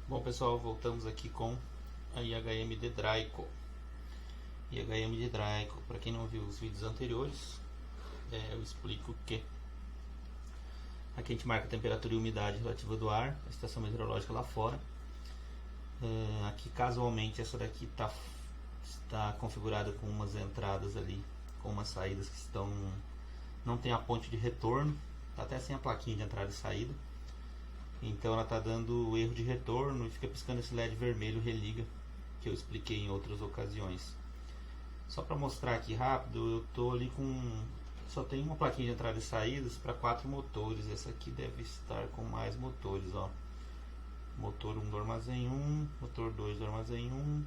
Bom pessoal, voltamos aqui com a IHM de Draico. IHM de Draico, para quem não viu os vídeos anteriores, eu explico que aqui a gente marca a temperatura e umidade relativa do ar, a estação meteorológica lá fora. Aqui casualmente essa daqui está configurada com umas entradas ali, com umas saídas que não tem a ponte de retorno, está até sem a plaquinha de entrada e saída. Então ela está dando erro de retorno e fica piscando esse LED vermelho religa, que eu expliquei em outras ocasiões. Só para mostrar aqui rápido, eu estou ali com... só tem uma plaquinha de entrada e saídas para 4 motores. Essa aqui deve estar com mais motores, ó. Motor 1 do armazém 1, motor 2 do armazém 1,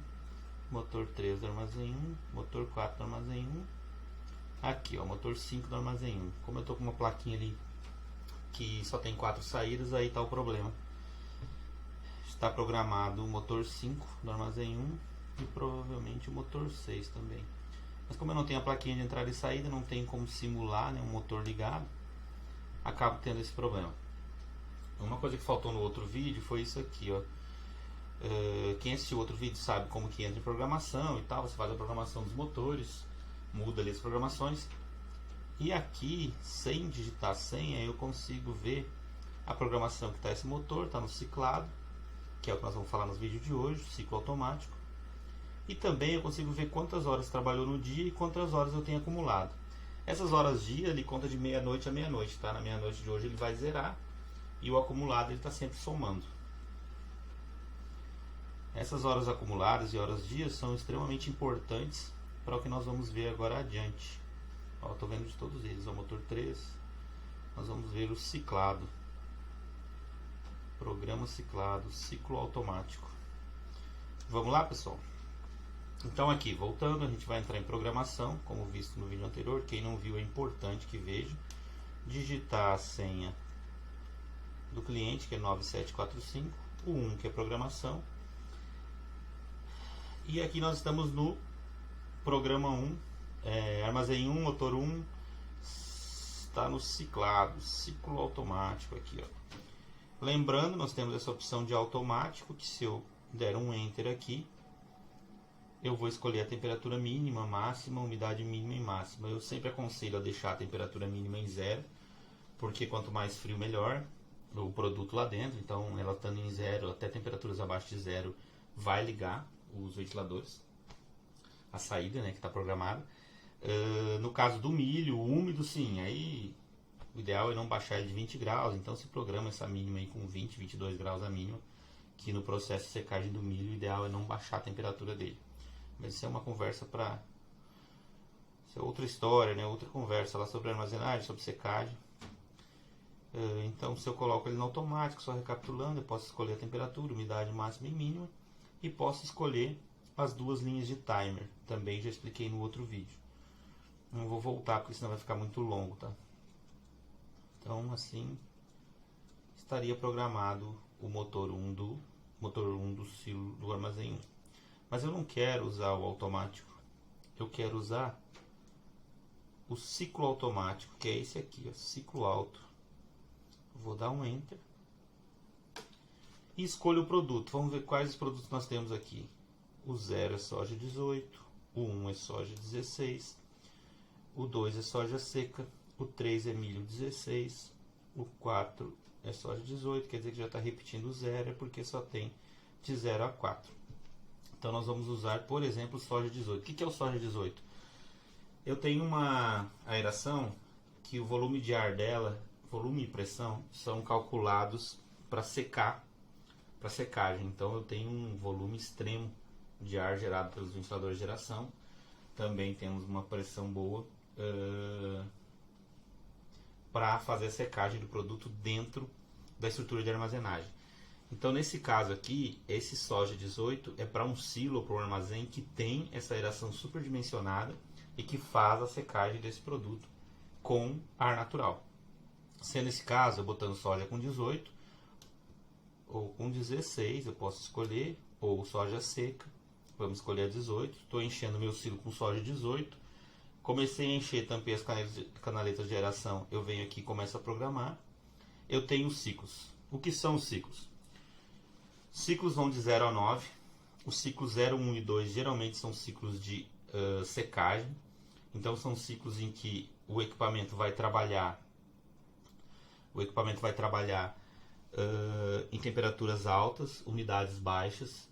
motor 3 do armazém 1, motor 4 do armazém 1. Aqui, ó, motor 5 do armazém 1. Como eu estou com uma plaquinha ali que só tem 4 saídas, aí está o problema. Está programado o motor 5 do armazém 1 e provavelmente o motor 6 também. Mas como eu não tenho a plaquinha de entrada e saída, não tem como simular, né, um motor ligado, acabo tendo esse problema. Uma coisa que faltou no outro vídeo foi isso aqui, ó. Quem assistiu outro vídeo sabe como que entra em programação e tal. Você faz a programação dos motores, muda ali as programações. E aqui, sem digitar a senha, eu consigo ver a programação que está esse motor, está no ciclado, que é o que nós vamos falar nos vídeos de hoje, ciclo automático. E também eu consigo ver quantas horas trabalhou no dia e quantas horas eu tenho acumulado. Essas horas dia ele conta de meia-noite a meia-noite, tá? Na meia-noite de hoje ele vai zerar e o acumulado ele está sempre somando. Essas horas acumuladas e horas dias são extremamente importantes para o que nós vamos ver agora adiante. Estou vendo de todos eles, o motor 3, nós vamos ver o ciclado, programa ciclado, ciclo automático. Vamos lá, pessoal? Então aqui, voltando, a gente vai entrar em programação, como visto no vídeo anterior. Quem não viu é importante que veja. Digitar a senha do cliente, que é 9745, o 1 que é programação. E aqui nós estamos no programa 1. Armazém 1, motor 1, está no ciclado, ciclo automático aqui, ó. Lembrando, nós temos essa opção de automático, que se eu der um enter aqui, eu vou escolher a temperatura mínima, máxima, umidade mínima e máxima. Eu sempre aconselho a deixar a temperatura mínima em 0, porque quanto mais frio melhor o produto lá dentro. Então ela estando em 0, até temperaturas abaixo de 0, vai ligar os ventiladores, a saída, né, que está programada. No caso do milho, úmido, sim, aí o ideal é não baixar ele de 20 graus, então se programa essa mínima aí com 20, 22 graus a mínima, que no processo de secagem do milho o ideal é não baixar a temperatura dele. Mas isso é uma conversa para... isso é outra história, né? Outra conversa lá sobre armazenagem, sobre secagem. Então se eu coloco ele no automático, só recapitulando, eu posso escolher a temperatura, umidade máxima e mínima, e posso escolher as duas linhas de timer, também já expliquei no outro vídeo. Não vou voltar porque senão vai ficar muito longo, tá? Então assim estaria programado o motor 1 do armazém 1. Mas eu não quero usar o automático, eu quero usar o ciclo automático, que é esse aqui, ó, ciclo auto. Vou dar um enter e escolho o produto. Vamos ver quais os produtos nós temos aqui. O 0 é soja 18, o 1 é soja 16, o 2 é soja seca, o 3 é milho 16, o 4 é soja 18, quer dizer que já está repetindo o 0, é porque só tem de 0 a 4. Então nós vamos usar, por exemplo, soja 18. O que é o soja 18? Eu tenho uma aeração que o volume de ar dela, volume e pressão, são calculados para secar, para secagem. Então eu tenho um volume extremo de ar gerado pelos ventiladores de geração. Também temos uma pressão boa para fazer a secagem do produto dentro da estrutura de armazenagem. Então nesse caso aqui, esse soja 18 é para um silo ou para um armazém que tem essa aeração superdimensionada e que faz a secagem desse produto com ar natural. Sendo esse caso, eu botando soja com 18 ou com 16, eu posso escolher, ou soja seca, vamos escolher a 18. Estou enchendo meu silo com soja 18. Comecei a encher, tampei as canaletas de aeração, eu venho aqui e começo a programar. Eu tenho ciclos. O que são os ciclos? Ciclos vão de 0 a 9. Os ciclos 0, 1 e 2 geralmente são ciclos de secagem. Então são ciclos em que o equipamento vai trabalhar em temperaturas altas, umidades baixas.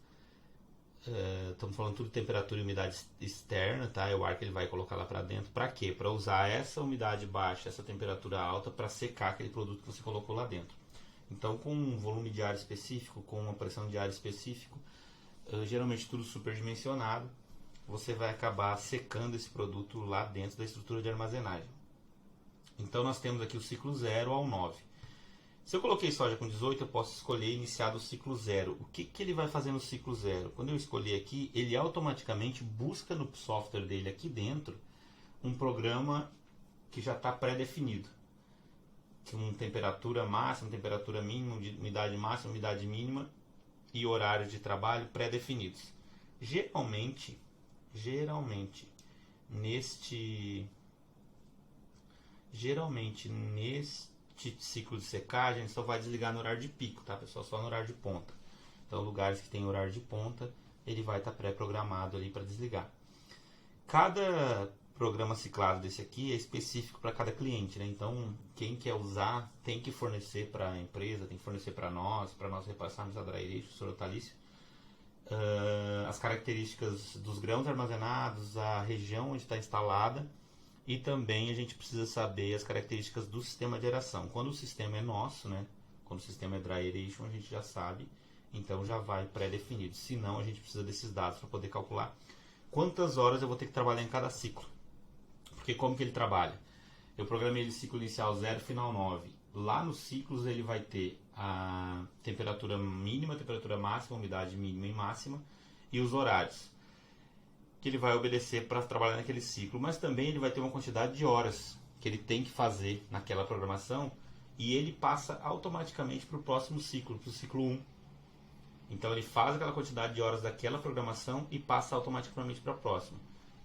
Estamos falando tudo de temperatura e umidade externa, tá? É o ar que ele vai colocar lá para dentro. Para quê? Para usar essa umidade baixa, essa temperatura alta, para secar aquele produto que você colocou lá dentro. Então, com um volume de ar específico, com uma pressão de ar específico, geralmente tudo superdimensionado, você vai acabar secando esse produto lá dentro da estrutura de armazenagem. Então, nós temos aqui o ciclo 0 ao 9. Se eu coloquei soja com 18, eu posso escolher iniciar do ciclo 0. O que ele vai fazer no ciclo 0? Quando eu escolher aqui, ele automaticamente busca no software dele aqui dentro um programa que já está pré-definido. Com temperatura máxima, temperatura mínima, umidade máxima, umidade mínima e horários de trabalho pré-definidos. Geralmente, neste ciclo de secagem, a gente só vai desligar no horário de pico, tá, pessoal? Só no horário de ponta. Então, lugares que tem horário de ponta, ele vai estar pré-programado ali para desligar. Cada programa ciclado desse aqui é específico para cada cliente, né? Então, quem quer usar tem que fornecer para a empresa, tem que fornecer para nós repassarmos a Dry Erasure, o Sorotalício, as características dos grãos armazenados, a região onde está instalada. E também a gente precisa saber as características do sistema de aeração. Quando o sistema é nosso, né? Quando o sistema é Dry Aeration, a gente já sabe. Então já vai pré-definido. Se não, a gente precisa desses dados para poder calcular quantas horas eu vou ter que trabalhar em cada ciclo. Porque como que ele trabalha? Eu programei ele ciclo inicial 0, final 9. Lá nos ciclos ele vai ter a temperatura mínima, temperatura máxima, umidade mínima e máxima e os horários que ele vai obedecer para trabalhar naquele ciclo, mas também ele vai ter uma quantidade de horas que ele tem que fazer naquela programação e ele passa automaticamente para o próximo ciclo, para o ciclo 1. Então ele faz aquela quantidade de horas daquela programação e passa automaticamente para a próxima.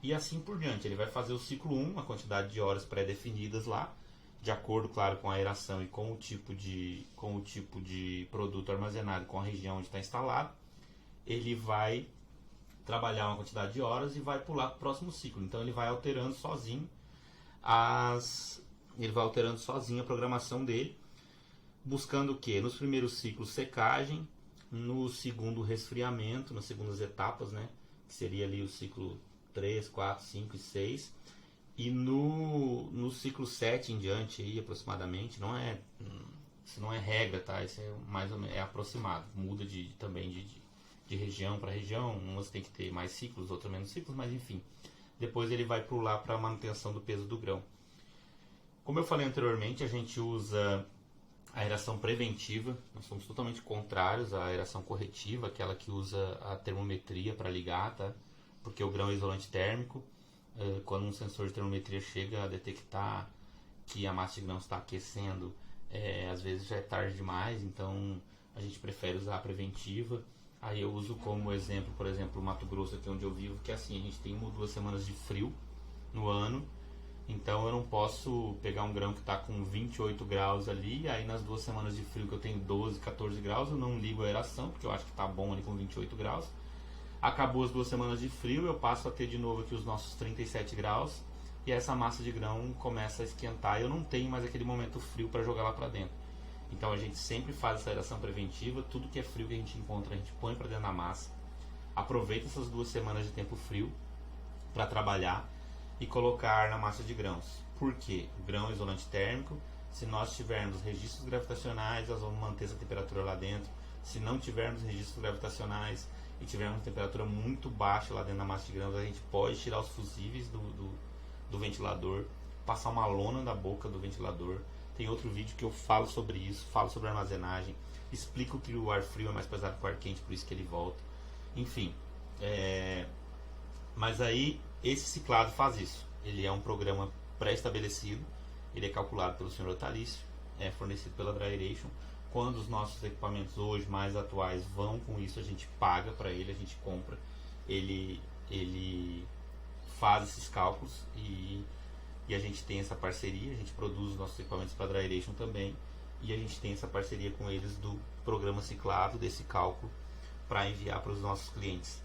E assim por diante, ele vai fazer o ciclo 1, a quantidade de horas pré-definidas lá, de acordo, claro, com a aeração e com o tipo de produto armazenado, com a região onde está instalado. Ele vai trabalhar uma quantidade de horas e vai pular para o próximo ciclo. Então ele vai alterando sozinho a programação dele, buscando o que? Nos primeiros ciclos secagem, no segundo resfriamento, nas segundas etapas, né? Que seria ali o ciclo 3, 4, 5 e 6. E no ciclo 7 em diante, aí, aproximadamente, isso não é regra, tá? Isso é mais ou menos, é aproximado, muda também de região para região, umas tem que ter mais ciclos, outras menos ciclos, mas enfim. Depois ele vai pular para a manutenção do peso do grão. Como eu falei anteriormente, a gente usa a aeração preventiva, nós somos totalmente contrários à aeração corretiva, aquela que usa a termometria para ligar, tá? Porque o grão é isolante térmico, quando um sensor de termometria chega a detectar que a massa de grão está aquecendo, às vezes já é tarde demais, então a gente prefere usar a preventiva. Aí eu uso como exemplo, por exemplo, o Mato Grosso, aqui onde eu vivo, que assim, a gente tem 1 ou 2 semanas de frio no ano, então eu não posso pegar um grão que está com 28 graus ali, aí nas 2 semanas de frio que eu tenho 12, 14 graus, eu não ligo a aeração, porque eu acho que está bom ali com 28 graus. Acabou as 2 semanas de frio, eu passo a ter de novo aqui os nossos 37 graus, e essa massa de grão começa a esquentar, e eu não tenho mais aquele momento frio para jogar lá para dentro. Então a gente sempre faz essa aeração preventiva, tudo que é frio que a gente encontra, a gente põe para dentro da massa. Aproveita essas 2 semanas de tempo frio para trabalhar e colocar na massa de grãos. Por quê? O grão é isolante térmico, se nós tivermos registros gravitacionais, nós vamos manter essa temperatura lá dentro. Se não tivermos registros gravitacionais e tivermos temperatura muito baixa lá dentro da massa de grãos, a gente pode tirar os fusíveis do ventilador, passar uma lona da boca do ventilador. Tem outro vídeo que eu falo sobre isso, falo sobre armazenagem, explico que o ar frio é mais pesado que o ar quente, por isso que ele volta. Enfim, mas aí esse ciclado faz isso. Ele é um programa pré-estabelecido, ele é calculado pelo Sr. Otalício, é fornecido pela Dry Aeration. Quando os nossos equipamentos hoje mais atuais vão com isso, a gente paga para ele, a gente compra, ele faz esses cálculos e a gente tem essa parceria, a gente produz os nossos equipamentos para Dry Aeration também, e a gente tem essa parceria com eles do programa ciclado, desse cálculo, para enviar para os nossos clientes.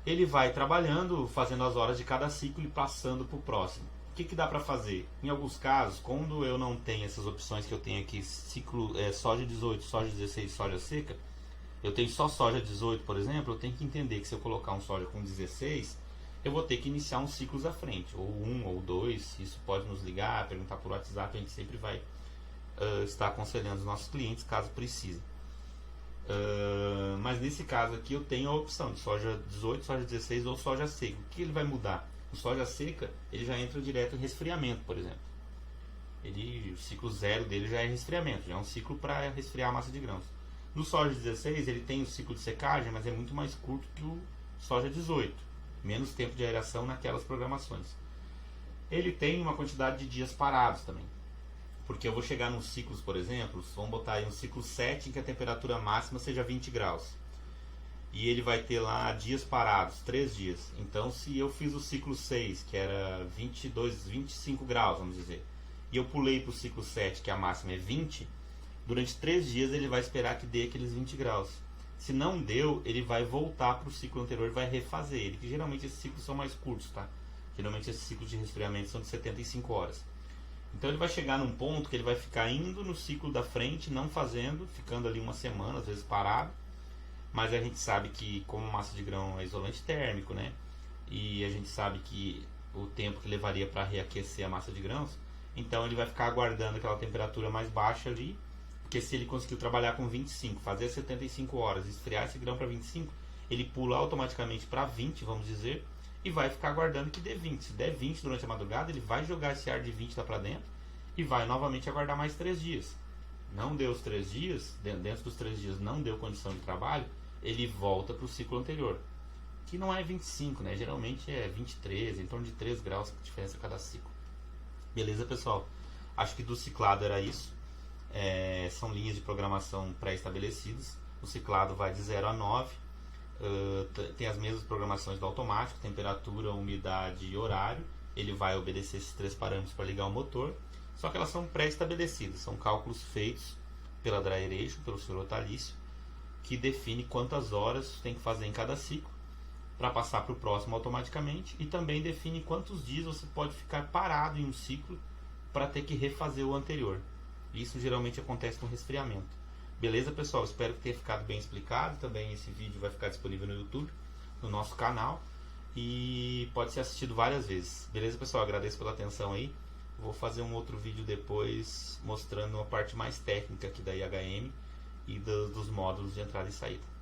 Ele vai trabalhando, fazendo as horas de cada ciclo e passando para o próximo. O que dá para fazer? Em alguns casos, quando eu não tenho essas opções que eu tenho aqui, ciclo soja 18, soja 16, soja seca, eu tenho só soja 18, por exemplo, eu tenho que entender que se eu colocar um soja com 16, eu vou ter que iniciar uns ciclos à frente, ou um ou dois. Isso pode nos ligar, perguntar por WhatsApp, a gente sempre vai estar aconselhando os nossos clientes caso precise. Mas nesse caso aqui eu tenho a opção de soja 18, soja 16 ou soja seca. O que ele vai mudar? O soja seca ele já entra direto em resfriamento, por exemplo. O ciclo zero dele já é resfriamento, já é um ciclo para resfriar a massa de grãos. No soja 16 ele tem o ciclo de secagem, mas é muito mais curto que o soja 18, menos tempo de aeração naquelas programações. Ele tem uma quantidade de dias parados também, porque eu vou chegar nos ciclos, por exemplo, vamos botar aí um ciclo 7 em que a temperatura máxima seja 20 graus. E ele vai ter lá dias parados, 3 dias. Então, se eu fiz o ciclo 6, que era 25 graus, vamos dizer, e eu pulei para o ciclo 7, que a máxima é 20, durante 3 dias ele vai esperar que dê aqueles 20 graus. Se não deu, ele vai voltar para o ciclo anterior e vai refazer ele, que geralmente esses ciclos são mais curtos, tá? Geralmente esses ciclos de resfriamento são de 75 horas. Então ele vai chegar num ponto que ele vai ficar indo no ciclo da frente, não fazendo, ficando ali uma semana, às vezes parado. Mas a gente sabe que, como massa de grão é isolante térmico, né? E a gente sabe que o tempo que levaria para reaquecer a massa de grãos, então ele vai ficar aguardando aquela temperatura mais baixa ali, porque se ele conseguiu trabalhar com 25, fazer 75 horas, esfriar esse grão para 25, ele pula automaticamente para 20, vamos dizer, e vai ficar aguardando que dê 20. Se der 20 durante a madrugada, ele vai jogar esse ar de 20 lá para dentro e vai novamente aguardar mais 3 dias. Não deu os 3 dias, dentro dos 3 dias não deu condição de trabalho, ele volta para o ciclo anterior, que não é 25, né? Geralmente é 23, em torno de 3 graus de diferença a cada ciclo. Beleza, pessoal? Acho que do ciclado era isso. São linhas de programação pré-estabelecidas. O ciclado vai de 0 a 9. Tem as mesmas programações do automático, temperatura, umidade e horário. Ele vai obedecer esses 3 parâmetros para ligar o motor. Só que elas são pré-estabelecidas, são cálculos feitos pela Dryeration, pelo Sr. Otalício, que define quantas horas tem que fazer em cada ciclo para passar para o próximo automaticamente, e também define quantos dias você pode ficar parado em um ciclo para ter que refazer o anterior. Isso geralmente acontece com resfriamento. Beleza, pessoal? Espero que tenha ficado bem explicado. Também esse vídeo vai ficar disponível no YouTube, no nosso canal, e pode ser assistido várias vezes. Beleza, pessoal? Agradeço pela atenção aí. Vou fazer um outro vídeo depois mostrando uma parte mais técnica aqui da IHM e dos módulos de entrada e saída.